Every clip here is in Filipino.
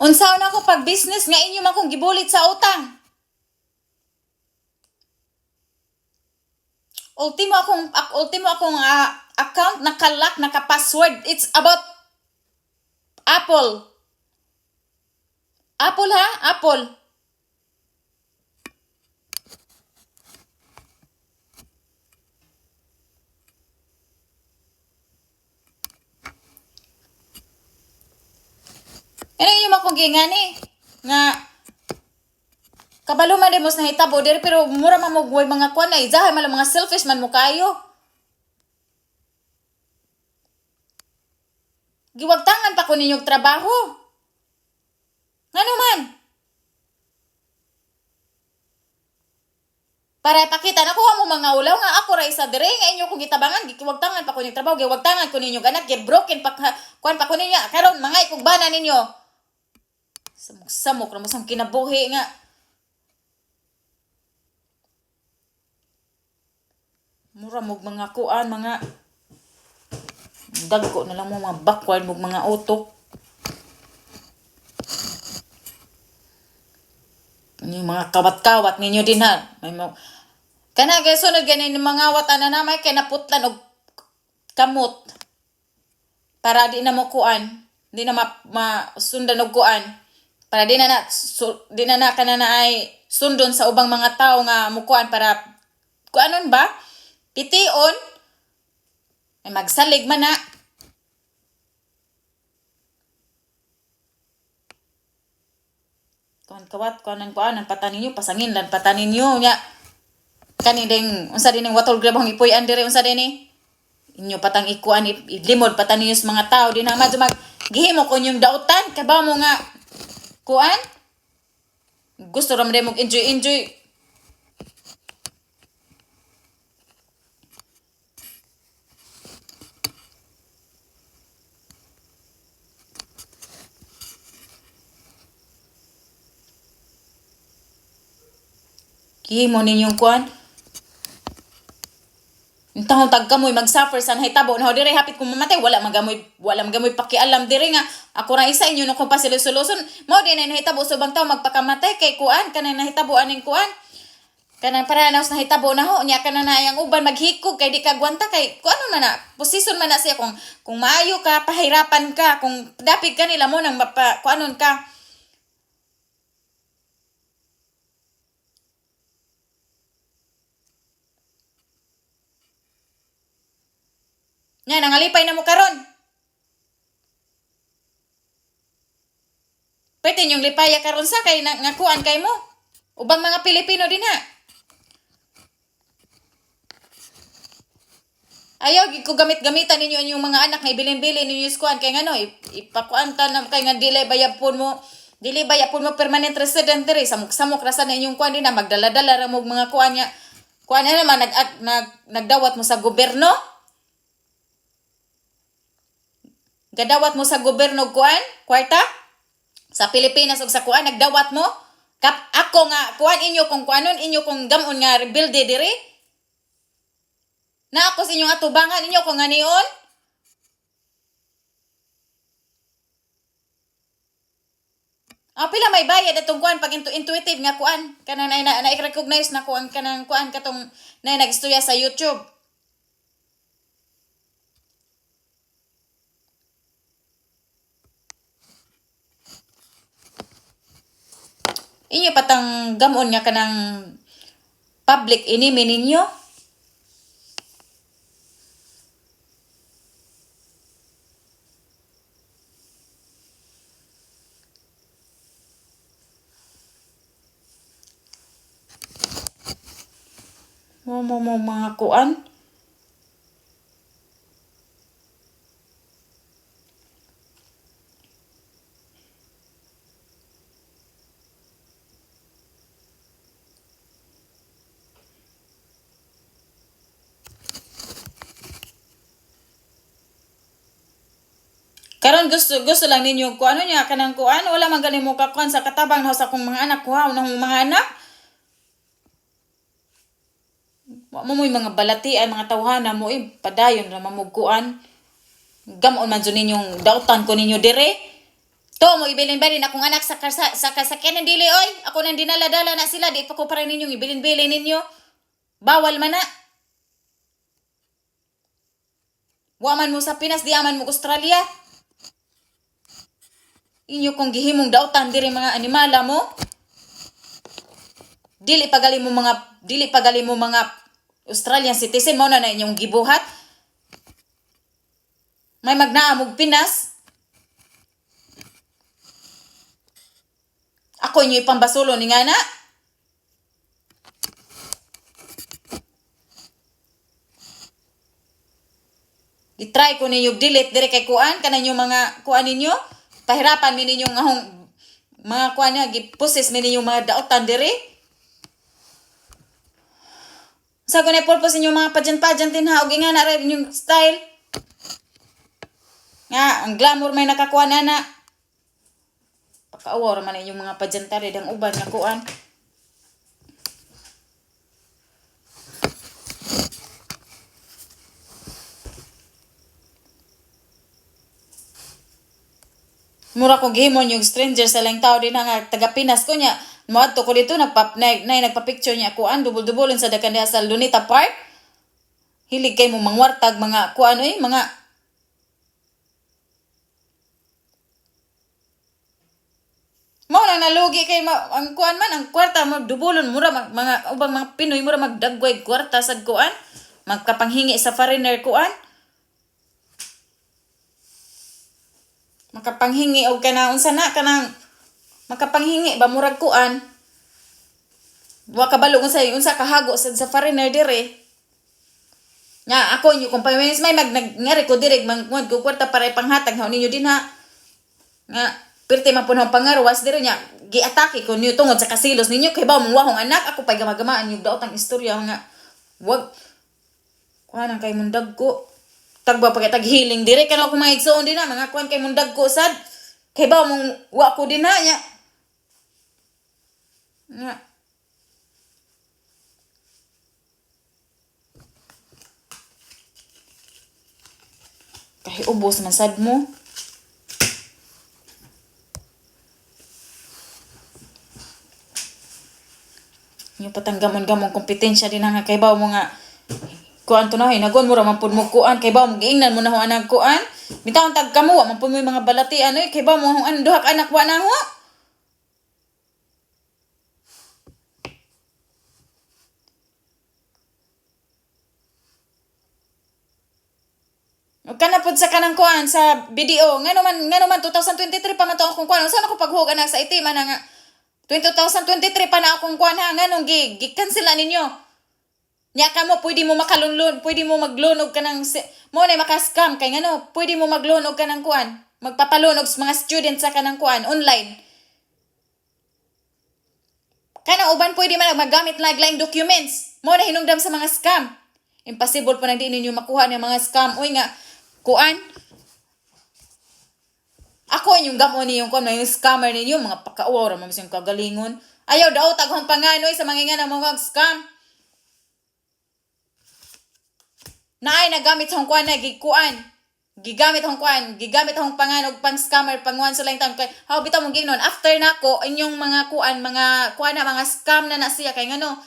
Unsaon ako pag business nga inyo man kong gibulit sa utang. Ultimo akong account naka-lock, naka-password. It's about Apple. Apple ha? Apple. Ano inyo man kong gingani nga kabalo man demos na hitabo diri pero mura man mo mga kuan na izahay man mga selfish man mo kayo. Giwagtangan pa ko ninyong trabaho. Ngano man? Para pakita na kuha mo mga ulaw nga ako ra isa dire nga inyo kong gitabangan giwagtangan pa ko ninyong trabaho, giwagtangan ko ninyong anak, broken pa kuan pa ko ninyo karon mga ikog bana ninyo. Samok-samok ra mo sang kinabuhi nga. Mura mo mga kuan, mga dagko na lang mo mga backward mo mga utok. Yung mga kawat-kawat ninyo din ha. May mo kana kay sunod ganin mga wata na namay kay naputlan og kamot. Para di na mo kuan, di na masundan og kuan. Para di na kana na ay sundon sa ubang mga tao nga mukuan para kuanon ba? Pition ay magsalig man na. Kawat kuanan patanin niyo pasangin lan patanin niyo nya kani ding unsa din watol grabang ipuy-an dire unsa din ni inyo patang ikuan ilimod patanin niyo sa mga tao di na madyo gihimo ko yung dautan kaba mo nga kuan gusto ra mo enjoy. Gihimo ninyong kuan. Intang tagkamoy mag-suffer sa nahitabo na dire hapit kung mamatay wala magamoy pakialam dire nga ako ra isa inyo no kung pasilusuluson mao din na nahitabo sa ubang tao magpakamatay kay kuan kanang nahitabo aning kuan kanang paranaos nahitabo na ho nya kana na yang uban maghikog kay di ka gwanta kay kuano man na posisyon man na siya kung maayo ka pahirapan ka kung dapig ka nila mo nang kuanon ka. Nya nangalipay na mo karon. Pwede yung lipaya karon sa kay ngakuan kay mo. Ubang mga Pilipino din ha. Ayaw ko gamit-gamitan ninyo yung mga anak na ibilin-bilin ninyo skuan kay ngano ipakuan ta na kay nga dili bayapon mo permanent resident diri samok-samok ra sa inyong kuan din na magdala-dala ra mo mga kuan nya. Kuan na naman nagdawat mo sa gobyerno. Gadawat mo sa gobyerno kuan, kwarta sa Pilipinas ug sa kuan nagdawat mo. Ako nga kuan inyo kung kuanon inyo kung gamon nga rebuild diri. Na ako sa inyong atubangan inyo kung ganion. Pila may bayad atong kuan pag intuitive nga kuan kanang na-recognize na kuan kanang kuan katong na nagistorya sa YouTube. Inyo patang gamon nga kanang public enemy ninyo. Mo mga kuan. Karon gusto lang ninyo ko ano nya kanang kuan wala man gani mo kakuan sa katabang na sa akong mga anak kuha nang mga anak. Wa mo mga balatian mga tawhana mo padayon ra mamugkuan. Gamon man jud ninyong dautan ko ninyo dire. To mo ibilin-bilin akong anak sa kasakyan ng dili oy. Ako nang dinala-dala na sila, di pa ko para ninyong ibilin-bilin ninyo. Bawal man na. Waman mo sa Pinas, di aman mo Australia. Inyo kong gihimong dautan diri mga animala mo. Dili pagali mo mga Australian citizen mo na inyong gibuhat. May magnaamog Pinas. Ako inyo ipambasulo ni nga na. I-try ko ninyo delete dire kay kuan kanan yung mga kuan ninyo. Pahirapan mi ninyo ngahong mga kuan nga gipuses mi ninyo mga dautan dire. Sa kunay purpose ninyo mga pageant din ha og nga na rin yung style. Nga ang glamour may nakakuha na. Pakaawar man yung mga padyantari dang uban nga kuan. Mura ko gihimon yung stranger sa lang tao din nga taga Pinas ko nya. Moadto ko dito nagpa-picture niya kuan dubol-dubulon sa dakan diha sa Lunita Park. Hilig kay mo mangwartag mga kuan mga mo nang nalugi kay ang kuan man ang kwarta mo dubulon mura mga ubang mga Pinoy mura magdagway kwarta sad kuan magkapanghingi sa foreigner kuan makapanghingi og kana unsa na kanang makapanghingi ba murag kuan wa kabalo unsa kahago sa foreigner dire nga ako inyo kung pamilis may ngari ko dire mangkuan ko kwarta para ipanghatag ha ninyo din ha nga pirti man punong pangarwas diri nya giatake ko niyo tungod sa kasilos ninyo kay ba mong wahong anak ako pay gamagamaan yung daotang istorya nga wag kuan kay mundag ko tagba pa tag healing dire kana ako mga igsoon din na mga kuan kay mundag ko sad kay ba mong wa ko din na nya nga kay ubos man sad mo. Yung patanggamon-gamon kompetensya din nga kay baw mo nga kuan to na hinagon mo ra man pud mo kuan kay baw mo giingnan mo na ho anang kuan bitaw tag kamo wa man pud mo mga balati kay baw mo ang duhak anak wa na ho kana pud sa kanang kuan sa video ngano man 2023 pa man to akong kuan unsa na ko paghug anak sa itima na nga 2023 pa na akong kuan ha nganong gi-cancel na ninyo. Nya ka mo pwede mo makalunlon, pwede mo maglunog ka ng mo na maka-scam kay ngano, pwede mo maglunog ka ng kuan, magpapalunog sa mga students sa kanang kuan online. Kanang uban pwede man magamit laglaing documents. Mo na hinungdam sa mga scam. Impossible po na di ninyo makuha ng mga scam. Uy nga kuan ako yung gamon ni yung scammer ninyo, mga pakauwa mo yung kagalingon. Ayaw daw taghong panganoy sa mga nga mga scam. Naay nagamit hong kuan na gikuan. Gigamit hong panganog pang scammer pangwan sa lang taon kay how bitaw mong gingnon after nako inyong mga kuan na mga scam na siya kay ngano.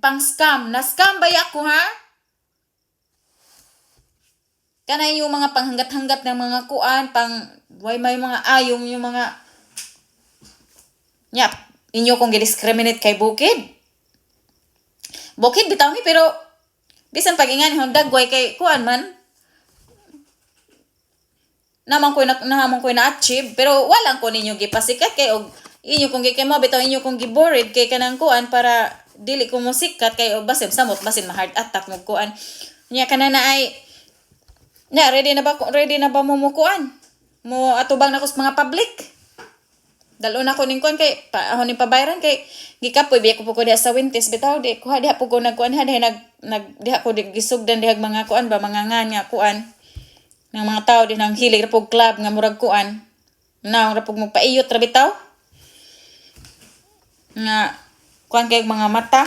Pang scam, na scam ba ako ha? Kana yung mga panghanggat-hanggat ng mga kuan, may mga ayong yung mga inyo kong gidiscriminate kay Bukid. Bukid bitaw mi pero bisan pag-ingan dagway kay kuan man. Naman ko na achieve pero walang ko ninyo gipasikat kay og inyo kong kay mo bitaw inyo kong gibored kay kanang kuan para dili ko mo sikat kay og basin samot basin ma heart attack mo kuan. Nya kana na ay ready na ba mo mukuan? Mo atubang na ko sa mga public. Dalo na ko ning kuan kay paahon ning pabayran kay gikapoy biya ko po ko diha sa Wintes bitaw di ko diha po ko nagkuan diha ko gisugdan diha mga kuan ba mga nga kuan ng mga tao din ang hilig ra pog club nga murag kuan. Naong ra pog magpaiyot ra bitaw. Nga kuan kay mga mata.